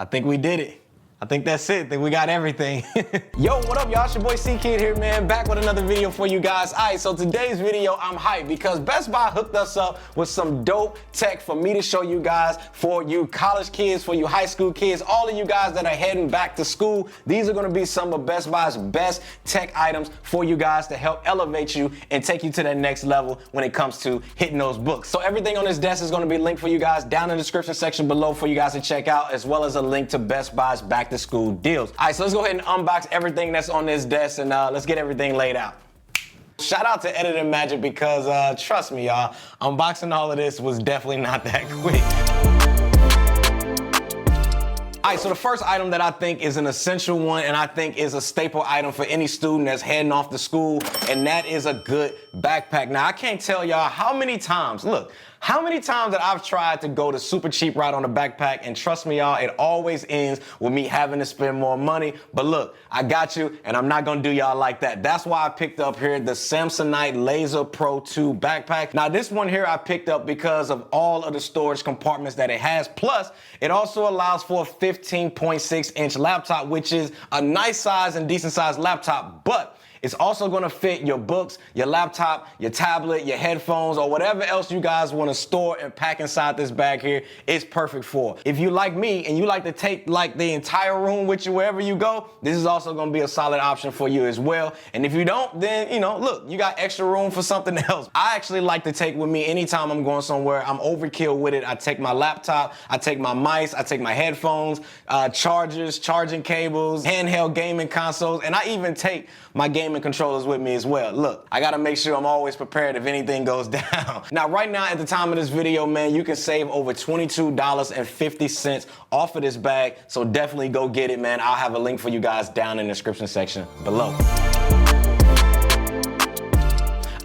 I think we did it. I think that's it. I think we got everything. Yo, what up, y'all? It's your boy C-Kid here, man. Back with another video for you guys. All right, so today's video, I'm hyped because Best Buy hooked us up with some dope tech for me to show you guys, for you college kids, for you high school kids, all of you guys that are heading back to school. These are gonna be some of Best Buy's best tech items for you guys to help elevate you and take you to that next level when it comes to hitting those books. So everything on this desk is gonna be linked for you guys down in the description section below for you guys to check out, as well as a link to Best Buy's back to school deals. All right, so let's go ahead and unbox everything that's on this desk and let's get everything laid out. Shout out to Editing Magic because trust me, y'all, unboxing all of this was definitely not that quick. All right, so the first item that I think is an essential one and I think is a staple item for any student that's heading off to school, and that is a good backpack. Now, I can't tell y'all how many times that I've tried to go the super cheap route on a backpack, and trust me, y'all, it always ends with me having to spend more money. But look, I got you, and I'm not gonna do y'all like that. That's why I picked up here the Samsonite Laser Pro 2 backpack. Now, this one here I picked up because of all of the storage compartments that it has. Plus, it also allows for a 15.6-inch laptop, which is a nice size and decent sized laptop, but it's also gonna fit your books, your laptop, your tablet, your headphones, or whatever else you guys wanna store and pack inside this bag here. It's perfect for. If you like me and you like to take like the entire room with you wherever you go, this is also gonna be a solid option for you as well. And if you don't, then, you know, look, you got extra room for something else. I actually like to take with me anytime I'm going somewhere. I'm overkill with it. I take my laptop, I take my mice, I take my headphones, chargers, charging cables, handheld gaming consoles, and I even take my gaming controllers with me as well. Look, I gotta make sure I'm always prepared if anything goes down. Now, right now, at the time of this video, man, you can save over $22.50 off of this bag, so definitely go get it, man. I'll have a link for you guys down in the description section below.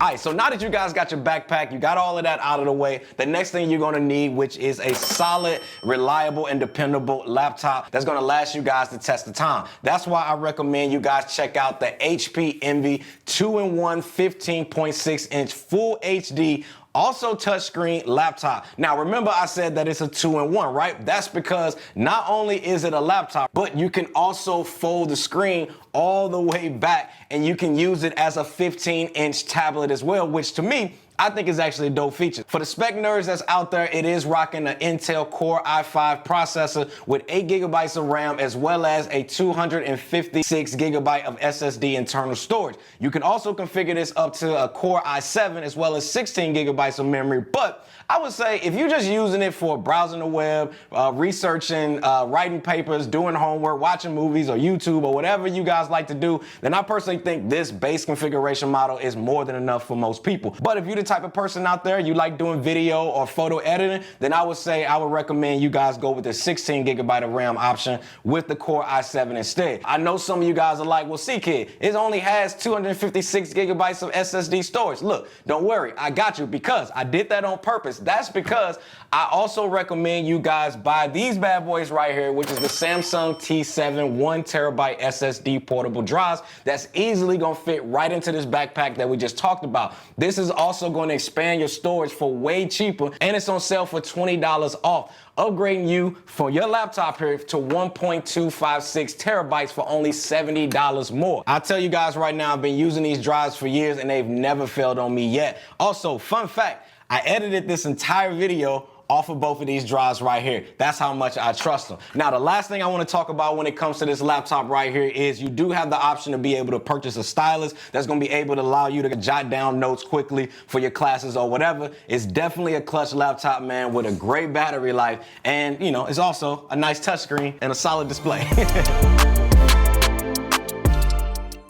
All right, so now that you guys got your backpack, you got all of that out of the way, the next thing you're gonna need, which is a solid, reliable, and dependable laptop that's gonna last you guys the test of time. That's why I recommend you guys check out the HP Envy 2-in-1 15.6-inch Full HD also touchscreen laptop. Now remember I said that it's a 2-in-1, right? That's because not only is it a laptop, but you can also fold the screen all the way back and you can use it as a 15-inch tablet as well, which to me, I think is actually a dope feature. For the spec nerds that's out there, it is rocking an Intel Core i5 processor with 8 gigabytes of RAM as well as a 256 gigabyte of SSD internal storage. You can also configure this up to a Core i7 as well as 16 gigabytes of memory, but I would say if you're just using it for browsing the web, researching, writing papers, doing homework, watching movies or YouTube or whatever you guys like to do, then I personally think this base configuration model is more than enough for most people. But if you're the type of person out there, you like doing video or photo editing, then I would recommend you guys go with the 16 gigabyte of RAM option with the Core i7 instead. I know some of you guys are like, well, C-Kid, it only has 256 gigabytes of SSD storage. Look, don't worry, I got you because I did that on purpose. That's because I also recommend you guys buy these bad boys right here, which is the Samsung T7 1 terabyte SSD portable drives that's easily gonna fit right into this backpack that we just talked about. This is also going to expand your storage for way cheaper, and it's on sale for $20 off, upgrading you from your laptop here to 1.256 terabytes for only $70 more. I'll tell you guys right now, I've been using these drives for years and they've never failed on me yet. Also, fun fact, I edited this entire video off of both of these drives right here. That's how much I trust them. Now, the last thing I want to talk about when it comes to this laptop right here is you do have the option to be able to purchase a stylus that's going to be able to allow you to jot down notes quickly for your classes or whatever. It's definitely a clutch laptop, man, with a great battery life, and you know, it's also a nice touchscreen and a solid display.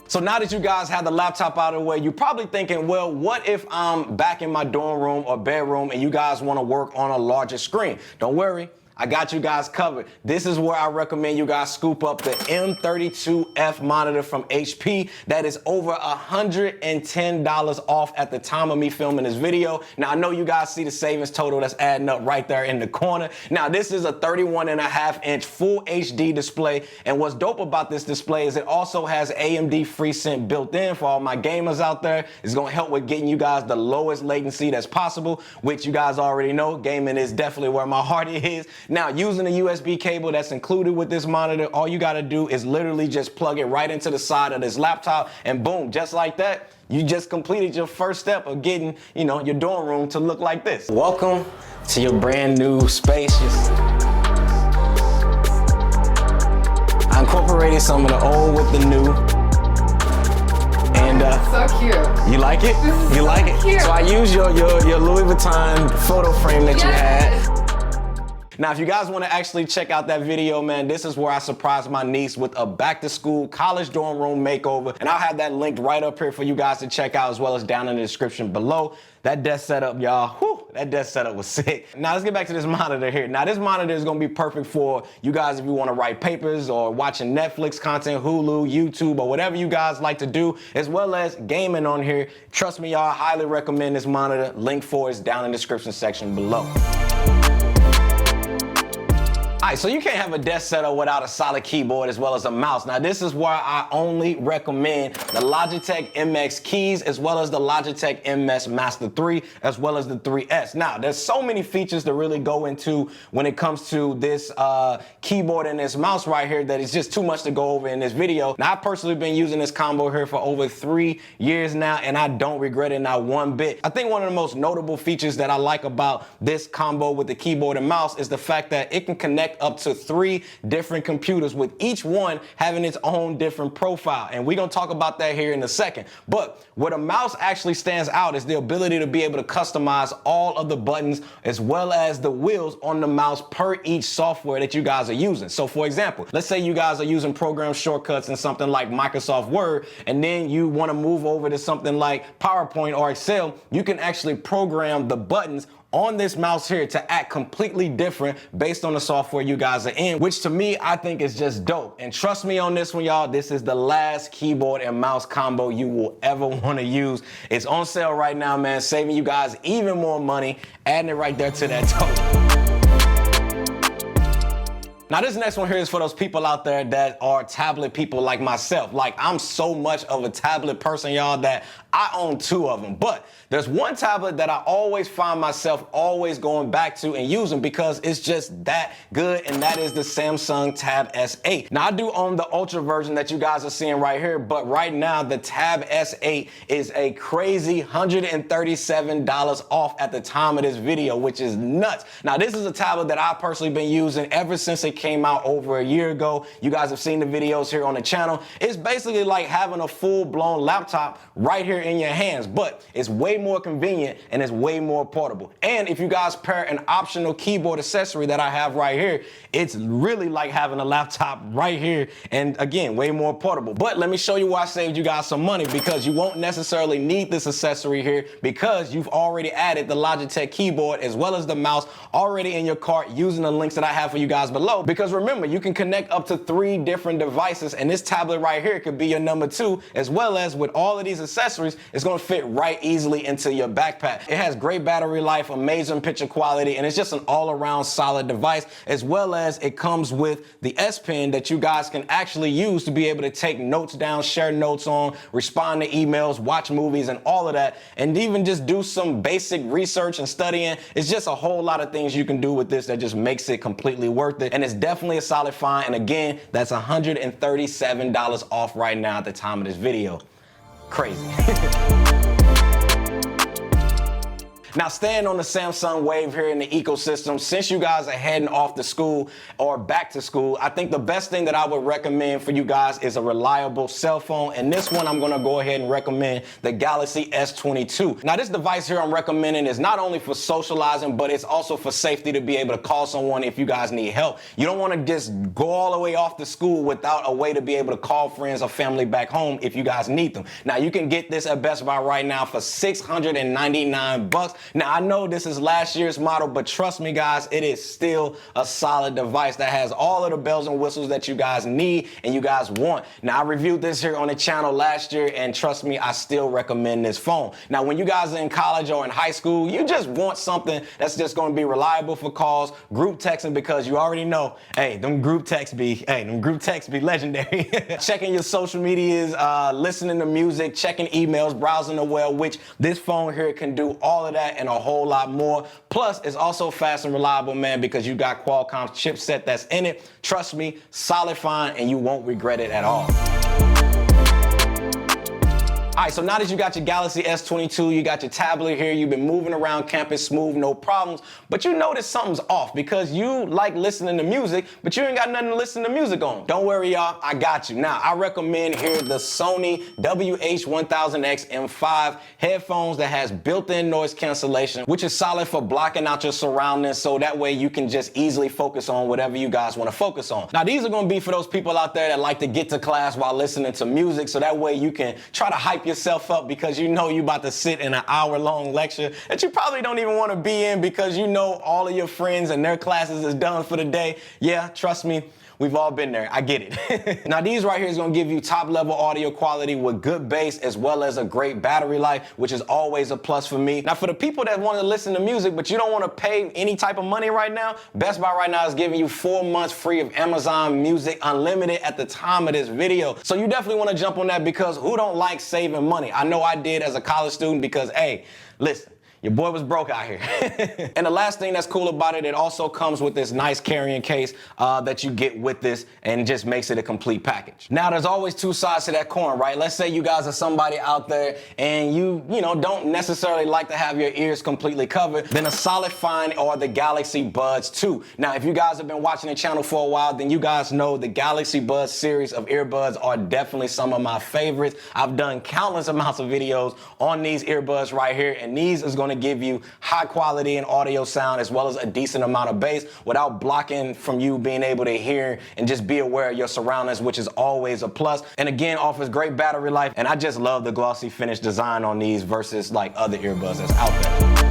So now that you guys have the laptop out of the way, you're probably thinking, well, what if I'm back in my dorm room or bedroom and you guys want to work on a larger screen? Don't worry, I got you guys covered. This is where I recommend you guys scoop up the M32F monitor from HP. That is over $110 off at the time of me filming this video. Now, I know you guys see the savings total that's adding up right there in the corner. Now, this is a 31.5-inch full HD display, and what's dope about this display is it also has AMD FreeSync built in for all my gamers out there. It's gonna help with getting you guys the lowest latency that's possible, which you guys already know, gaming is definitely where my heart is. Now, using the USB cable that's included with this monitor, all you gotta do is literally just plug it right into the side of this laptop, and boom, just like that, you just completed your first step of getting, your dorm room to look like this. Welcome to your brand new spacious. I incorporated some of the old with the new. And so cute. You like it? You like it? Cute. So I used your Louis Vuitton photo frame that you had. Now, if you guys want to actually check out that video, man, this is where I surprised my niece with a back-to-school college dorm room makeover. And I'll have that linked right up here for you guys to check out, as well as down in the description below. That desk setup, y'all, whew, that desk setup was sick. Now, let's get back to this monitor here. Now, this monitor is going to be perfect for you guys if you want to write papers or watching Netflix content, Hulu, YouTube, or whatever you guys like to do, as well as gaming on here. Trust me, y'all, I highly recommend this monitor. Link for it is down in the description section below. All right, so you can't have a desk setup without a solid keyboard as well as a mouse. Now, this is why I only recommend the Logitech MX keys as well as the Logitech MS Master 3 as well as the 3S. Now, there's so many features to really go into when it comes to this keyboard and this mouse right here that it's just too much to go over in this video. Now, I've personally been using this combo here for over 3 years now, and I don't regret it not one bit. I think one of the most notable features that I like about this combo with the keyboard and mouse is the fact that it can connect up to 3 different computers, with each one having its own different profile. And we're gonna talk about that here in a second. But where the mouse actually stands out is the ability to be able to customize all of the buttons as well as the wheels on the mouse per each software that you guys are using. So for example, let's say you guys are using program shortcuts in something like Microsoft Word, and then you wanna move over to something like PowerPoint or Excel. You can actually program the buttons on this mouse here to act completely different based on the software you guys are in, which to me, I think is just dope. And trust me on this one, y'all, this is the last keyboard and mouse combo you will ever want to use. It's on sale right now, man, saving you guys even more money, adding it right there to that total. Now, this next one here is for those people out there that are tablet people like myself. Like, I'm so much of a tablet person, y'all, that I own 2 of them. But there's one tablet that I always find myself always going back to and using because it's just that good, and that is the Samsung Tab S8. Now, I do own the Ultra version that you guys are seeing right here, but right now, the Tab S8 is a crazy $137 off at the time of this video, which is nuts. Now, this is a tablet that I've personally been using ever since it came out over a year ago. You guys have seen the videos here on the channel. It's basically like having a full-blown laptop right here in your hands, but it's way more convenient and it's way more portable. And if you guys pair an optional keyboard accessory that I have right here, it's really like having a laptop right here, and again, way more portable. But let me show you why I saved you guys some money, because you won't necessarily need this accessory here because you've already added the Logitech keyboard as well as the mouse already in your cart using the links that I have for you guys below. Because remember, you can connect up to 3 different devices, and this tablet right here could be your number 2, as well as with all of these accessories, it's gonna fit right easily into your backpack. It has great battery life, amazing picture quality, and it's just an all-around solid device, as well as it comes with the S Pen that you guys can actually use to be able to take notes down, share notes on, respond to emails, watch movies, and all of that, and even just do some basic research and studying. It's just a whole lot of things you can do with this that just makes it completely worth it, and it's definitely a solid find. And again, that's $137 off right now at the time of this video. Crazy. Now, staying on the Samsung wave here in the ecosystem, since you guys are heading off to school or back to school, I think the best thing that I would recommend for you guys is a reliable cell phone. And this one, I'm gonna go ahead and recommend the Galaxy S22. Now, this device here I'm recommending is not only for socializing, but it's also for safety, to be able to call someone if you guys need help. You don't wanna just go all the way off to school without a way to be able to call friends or family back home if you guys need them. Now, you can get this at Best Buy right now for $699. Now, I know this is last year's model, but trust me, guys, it is still a solid device that has all of the bells and whistles that you guys need and you guys want. Now, I reviewed this here on the channel last year, and trust me, I still recommend this phone. Now, when you guys are in college or in high school, you just want something that's just going to be reliable for calls, group texting, because you already know, hey, them group texts be legendary. Checking your social medias, listening to music, checking emails, browsing the web, which this phone here can do all of that that and a whole lot more. Plus, it's also fast and reliable, man, because you got Qualcomm's chipset that's in it. Trust me, solid find, and you won't regret it at all. All right, so now that you got your Galaxy S22, you got your tablet here, you've been moving around campus smooth, no problems, but you notice something's off because you like listening to music, but you ain't got nothing to listen to music on. Don't worry, y'all, I got you. Now, I recommend here the Sony WH-1000X M5 headphones that has built-in noise cancellation, which is solid for blocking out your surroundings, so that way you can just easily focus on whatever you guys want to focus on. Now, these are going to be for those people out there that like to get to class while listening to music, so that way you can try to hype yourself up because you know you about to sit in an hour-long lecture that you probably don't even want to be in because you know all of your friends and their classes is done for the day. Yeah, trust me, we've all been there. I get it. Now, these right here is going to give you top-level audio quality with good bass as well as a great battery life, which is always a plus for me. Now, for the people that want to listen to music, but you don't want to pay any type of money right now, Best Buy right now is giving you 4 months free of Amazon Music Unlimited at the time of this video. So you definitely want to jump on that because who don't like saving money? I know I did as a college student because, hey, listen, your boy was broke out here. And the last thing that's cool about it, it also comes with this nice carrying case that you get with this, and it just makes it a complete package. Now, there's always two sides to that coin, right? Let's say you guys are somebody out there and you don't necessarily like to have your ears completely covered, then a solid find are the Galaxy Buds 2. Now, if you guys have been watching the channel for a while, then you guys know the Galaxy Buds series of earbuds are definitely some of my favorites. I've done countless amounts of videos on these earbuds right here, and these is going to give you high quality and audio sound as well as a decent amount of bass without blocking from you being able to hear and just be aware of your surroundings, which is always a plus. And again, offers great battery life, and I just love the glossy finish design on these versus like other earbuds that's out there.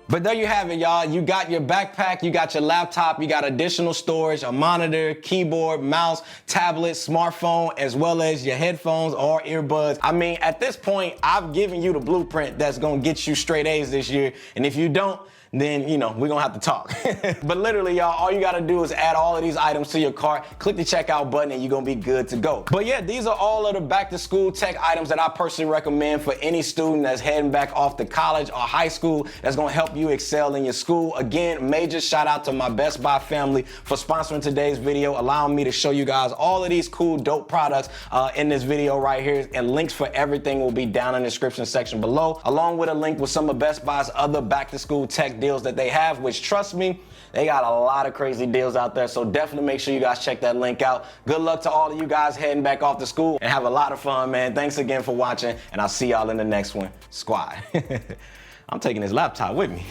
But there you have it, y'all. You got your backpack, you got your laptop, you got additional storage, a monitor, keyboard, mouse, tablet, smartphone, as well as your headphones or earbuds. I mean, at this point, I've given you the blueprint that's gonna get you straight A's this year. And if you don't, then, we're gonna have to talk. But literally, y'all, all you gotta do is add all of these items to your cart, click the checkout button, and you're gonna be good to go. But yeah, these are all of the back to school tech items that I personally recommend for any student that's heading back off to college or high school that's gonna help you excel in your school. Again, major shout out to my Best Buy family for sponsoring today's video, allowing me to show you guys all of these cool, dope products in this video right here. And links for everything will be down in the description section below, along with a link with some of Best Buy's other back to school tech deals that they have, which, trust me, they got a lot of crazy deals out there. So definitely make sure you guys check that link out. Good luck to all of you guys heading back off to school and have a lot of fun, man. Thanks again for watching, and I'll see y'all in the next one. Squad. I'm taking this laptop with me.